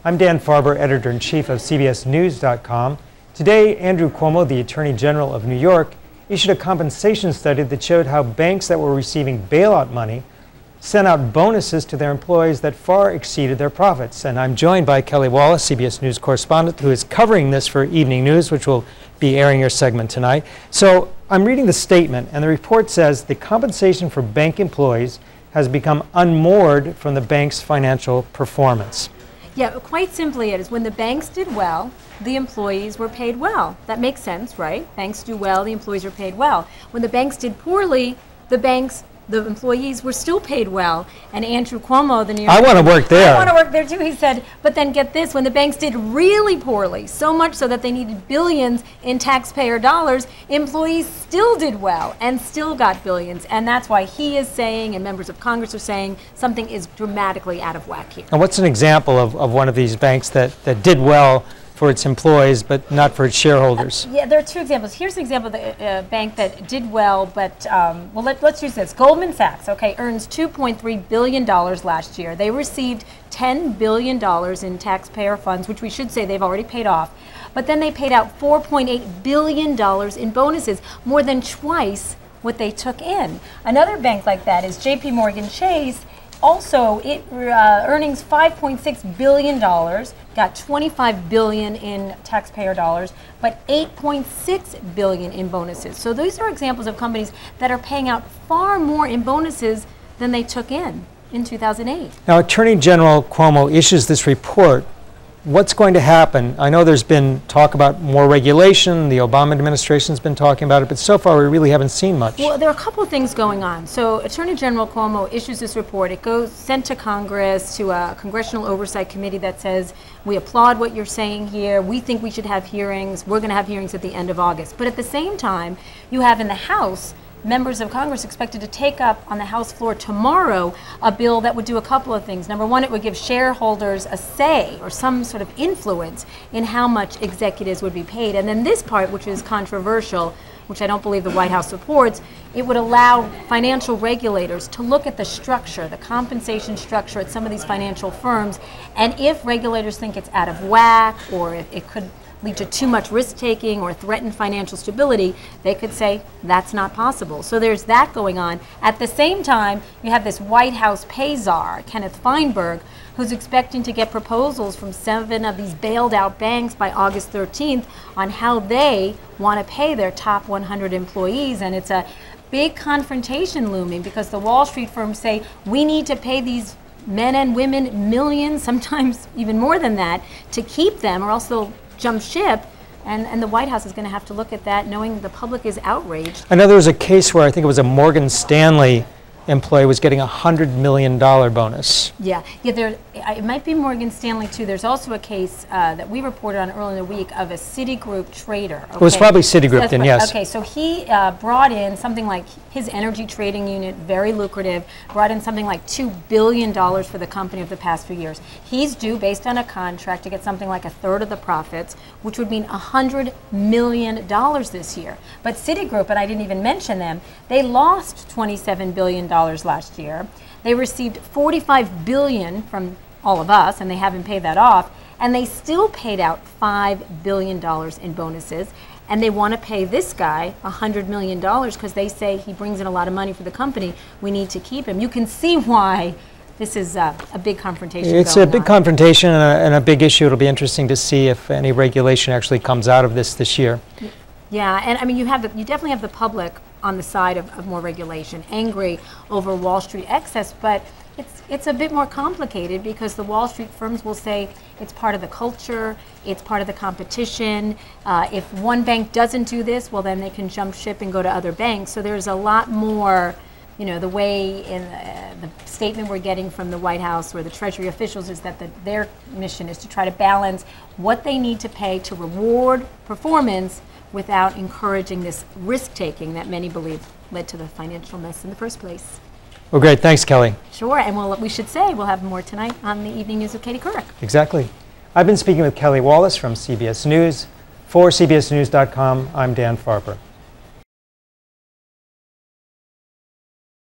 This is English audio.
I'm Dan Farber, editor-in-chief of CBSNews.com. Today, Andrew Cuomo, the Attorney General of New York, issued a compensation study that showed how banks that were receiving bailout money sent out bonuses to their employees that far exceeded their profits. And I'm joined by Kelly Wallace, CBS News correspondent, who is covering this for Evening News, which will be airing your segment tonight. So I'm reading the statement, and the report says the compensation for bank employees has become unmoored from the bank's financial performance. Yeah, quite simply it is when the banks did well, the employees were paid well. That makes sense, right? Banks do well, the employees are paid well. When the banks did poorly, the employees were still paid well. And Andrew Cuomo, the New York... I want to work there. I want to work there too, he said. But then get this, when the banks did really poorly, so much so that they needed billions in taxpayer dollars, employees still did well and still got billions. And that's why he is saying, and members of Congress are saying, something is dramatically out of whack here. And what's an example of one of these banks that did well for its employees, but not for its shareholders? Yeah, there are two examples. Here's an example of a bank that did well, but, well, let's use this. Goldman Sachs, okay, earns $2.3 billion last year. They received $10 billion in taxpayer funds, which we should say they've already paid off. But then they paid out $4.8 billion in bonuses, more than twice what they took in. Another bank like that is JP Morgan Chase. Also, earnings $5.6 billion, got $25 billion in taxpayer dollars, but $8.6 billion in bonuses. So these are examples of companies that are paying out far more in bonuses than they took in 2008. Now, Attorney General Cuomo issues this report. What's going to happen? I know there's been talk about more regulation. The Obama administration's been talking about it, but so far we really haven't seen much. Well, there are a couple of things going on. So Attorney General Cuomo issues this report. It goes sent to Congress, to a Congressional Oversight Committee that says, we applaud what you're saying here. We think we should have hearings. We're going to have hearings at the end of August. But at the same time, you have in the House members of Congress expected to take up on the House floor tomorrow a bill that would do a couple of things. Number one, it would give shareholders a say or some sort of influence in how much executives would be paid. And then this part, which is controversial, which I don't believe the White House supports, it would allow financial regulators to look at the structure, the compensation structure at some of these financial firms, and if regulators think it's out of whack or if it could lead to too much risk-taking or threaten financial stability, they could say that's not possible. So there's that going on. At the same time, you have this White House pay czar, Kenneth Feinberg, who's expecting to get proposals from 7 of these bailed out banks by August 13th on how they want to pay their top 100 employees. And it's a big confrontation looming because the Wall Street firms say we need to pay these men and women millions, sometimes even more than that, to keep them or else they'll jump ship, and the White House is going to have to look at that, knowing the public is outraged. I know there was a case where I think it was a Morgan Stanley employee was getting a $100 million bonus. Yeah, it might be Morgan Stanley too. There's also a case that we reported on earlier in the week of a Citigroup trader. Okay? It was probably Citigroup then, yes. Okay, so he brought in something like his energy trading unit, very lucrative, brought in something like $2 billion for the company over the past few years. He's due, based on a contract, to get something like 1/3 of the profits, which would mean $100 million this year. But Citigroup, and I didn't even mention them, they lost $27 billion last year. They received $45 billion from all of us, and they haven't paid that off, and they still paid out $5 billion in bonuses, and they want to pay this guy $100 million because they say he brings in a lot of money for the company. We need to keep him. You can see why this is a big confrontation. It's a big confrontation and a big issue. It'll be interesting to see if any regulation actually comes out of this year. Yeah, and I mean, you definitely have the public on the side of more regulation, angry over Wall Street excess, but it's a bit more complicated because the Wall Street firms will say it's part of the culture, it's part of the competition. If one bank doesn't do this, well, then they can jump ship and go to other banks. So there's a lot more, you know, the way in the statement we're getting from the White House or the Treasury officials is that their mission is to try to balance what they need to pay to reward performance without encouraging this risk-taking that many believe led to the financial mess in the first place. Well, great. Thanks, Kelly. Sure, and we should say we'll have more tonight on the Evening News with Katie Couric. Exactly. I've been speaking with Kelly Wallace from CBS News. For CBSNews.com, I'm Dan Farber.